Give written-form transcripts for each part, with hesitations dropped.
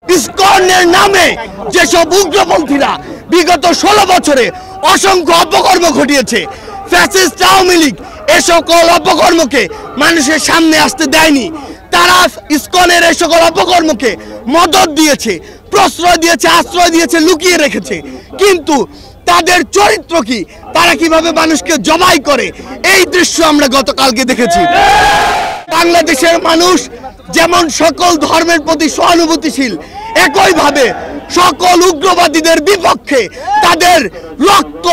ইসকনের নামে যেসব উগ্রপন্থীরা বিগত 16 বছরে অসংখ্য অপকর্ম ঘটিয়েছে, ফ্যাসিস্ট আওয়ামী লীগ এ সকল অপকর্মকে মানুষের সামনে আসতে দেয়নি। তারা ইসকনের এই সকল অপকর্মকে মদত দিয়েছে, প্রশ্রয় দিয়েছে, আশ্রয় দিয়েছে, লুকিয়ে রেখেছে। কিন্তু তাদের চরিত্র কি, তারা কিভাবে মানুষকে জবাই করে, এই দৃশ্য আমরা গতকালকে দেখেছি। বাংলাদেশের মানুষ যেমন সকল ধর্মের প্রতি সহানুভূতিশীল, একইভাবে সকল উগ্রবাদীদের বিপক্ষে তাদের রক্ত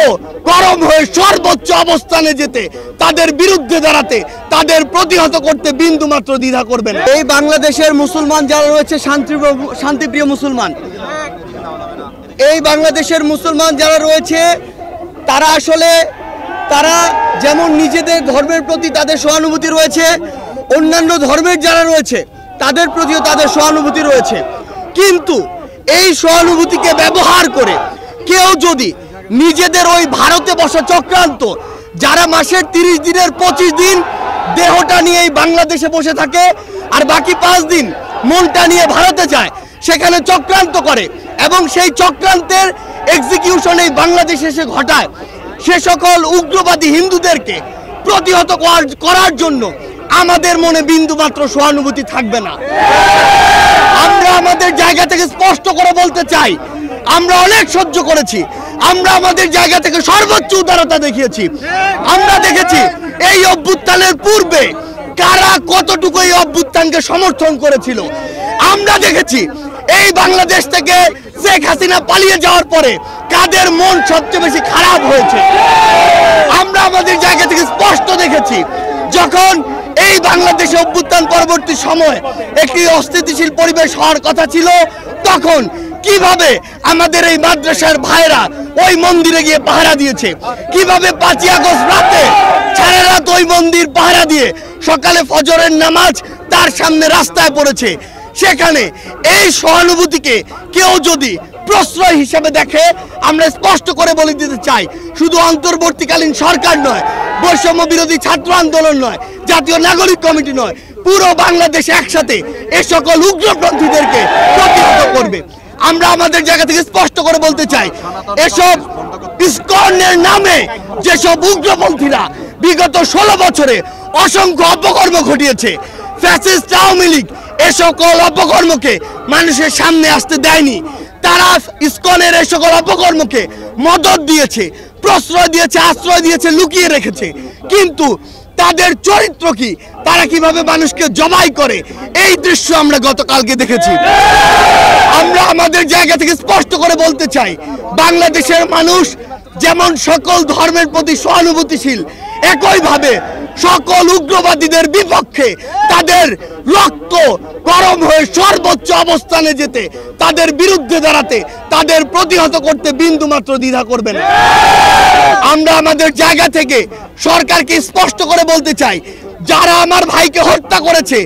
গরম হয়ে সর্বোচ্চ অবস্থানে যেতে, তাদের বিরুদ্ধে দাঁড়াতে, তাদের প্রতিহত করতে বিন্দুমাত্র দ্বিধা করবে না। এই বাংলাদেশের মুসলমান যারা রয়েছে শান্তিপ্রিয় মুসলমান, এই বাংলাদেশের মুসলমান যারা রয়েছে তারা আসলে তারা যেমন নিজেদের ধর্মের প্রতি তাদের সহানুভূতি রয়েছে, অন্যান্য ধর্মের যারা রয়েছে তাদের প্রতিও তাদের সহানুভূতি রয়েছে। কিন্তু এই সহানুভূতিকে ব্যবহার করে কেউ যদি নিজেদের ওই ভারতে বসা চক্রান্ত, যারা মাসের 30 দিনের 25 দিন দেহটা নিয়ে এই বাংলাদেশে বসে থাকে আর বাকি 5 দিন মনটা নিয়ে ভারতে যায়, সেখানে চক্রান্ত করে এবং সেই চক্রান্তের এক্সিকিউশন এই বাংলাদেশে এসে ঘটায়, সে সকল উগ্রবাদী হিন্দুদেরকে প্রতিহত করার জন্য আমাদের মনে বিন্দুমাত্র সহানুভূতি থাকবে না। আমরা আমাদের জায়গা থেকে স্পষ্ট করে বলতে চাই, আমরা অনেক সহ্য করেছি, আমরা আমাদের জায়গা থেকে সর্বোচ্চ উদারতা দেখিয়েছি। আমরা দেখেছি এই অভ্যুত্থানের পূর্বে কারা কতটুকু এই অভ্যুত্থানকে সমর্থন করেছিল। আমরা দেখেছি এই বাংলাদেশ থেকে শেখ হাসিনা পালিয়ে যাওয়ার পরে কাদের মন সবচেয়ে বেশি খারাপ হয়েছে। আমরা আমাদের জায়গা থেকে স্পষ্ট দেখেছি যখন এই বাংলাদেশে অভ্যুত্থান পরবর্তী সময় একটি অস্থিতিশীল পরিবেশ হওয়ার কথা ছিল, তখন কিভাবে আমাদের এই মাদ্রাসার ভাইরা ওই মন্দিরে গিয়ে পাহারা দিয়েছে, কিভাবে 5ই আগস্ট রাতে সারা রাত ওই মন্দির পাহারা দিয়ে সকালে ফজরের নামাজ তার সামনে রাস্তায় পড়েছে। সেখানে এই সহানুভূতিকে কেউ যদি প্রশ্রয় হিসেবে দেখে, আমরা স্পষ্ট করে বলে দিতে চাই, শুধু অন্তর্বর্তীকালীন সরকার নয়, বৈষম্য বিরোধী ছাত্র আন্দোলন নয়, জাতীয় নাগরিক কমিটি নয়, পুরো বাংলাদেশ একসাথে এ সকল উগ্রপন্থীদেরকে প্রতিহত করবে। আমরা আমাদের জায়গা থেকে স্পষ্ট করে বলতে চাই, এসব ইসকনের নামে যেসব উগ্রপন্থীরা বিগত 16 বছরে অসংখ্য অপকর্ম ঘটিয়েছে, ফ্যাসিস্ট আওয়ামী লীগ এ সকল অপকর্মকে মানুষের সামনে আসতে দেয়নি। তারা ইসকনের এই সকল অপকর্মকে মদত দিয়েছে, প্রশ্রয় দিয়েছে, আশ্রয় দিয়েছে, লুকিয়ে রেখেছে। কিন্তু তাদের চরিত্র কি, তারা কিভাবে মানুষকে জবাই করে, এই দৃশ্য আমরা গতকালকে দেখেছি। আমরা আমাদের জায়গা থেকে স্পষ্ট করে বলতে চাই, বাংলাদেশের মানুষ যেমন সকল ধর্মের প্রতি সহানুভূতিশীল, একইভাবে সকল উগ্রবাদীদের বিপক্ষে তাদের রক্ত গরম হয়ে সর্বোচ্চ অবস্থানে যেতে, তাদের বিরুদ্ধে দাঁড়াতে, তাদের প্রতিহত করতে বিন্দুমাত্র দ্বিধা করবে না। আমরা আমাদের জায়গা থেকে সরকারকে স্পষ্ট করে বলতে চাই, যারা আমার ভাইকে হত্যা করেছে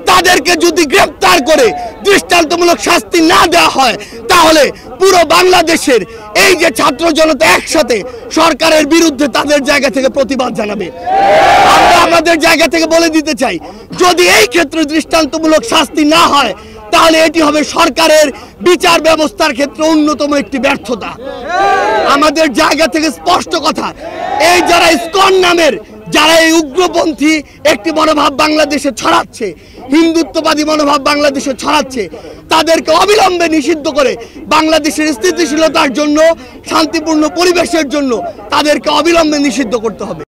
তাদেরকে যদি গ্রেফতার করে দৃষ্টান্তমূলক শাস্তি না দেওয়া হয়, তাহলে পুরো বাংলাদেশের এই যে ছাত্র জনতা একসাথে সরকারের বিরুদ্ধে তাদের জায়গা থেকে প্রতিবাদ জানাবে। আমরা আমাদের জায়গা থেকে বলে দিতে চাই, যদি এই ক্ষেত্রে দৃষ্টান্তমূলক শাস্তি না হয়, তাহলে এটি হবে সরকারের বিচার ব্যবস্থার ক্ষেত্রে অন্যতম একটি ব্যর্থতা। আমাদের জায়গা থেকে স্পষ্ট কথা, এই যারা ইসকন নামের, যারা এই উগ্রপন্থী একটি মনোভাব বাংলাদেশে ছড়াচ্ছে, হিন্দুত্ববাদী মনোভাব বাংলাদেশে ছড়াচ্ছে, তাদেরকে অবিলম্বে নিষিদ্ধ করে বাংলাদেশের স্থিতিশীলতার জন্য, শান্তিপূর্ণ পরিবেশের জন্য তাদেরকে অবিলম্বে নিষিদ্ধ করতে হবে।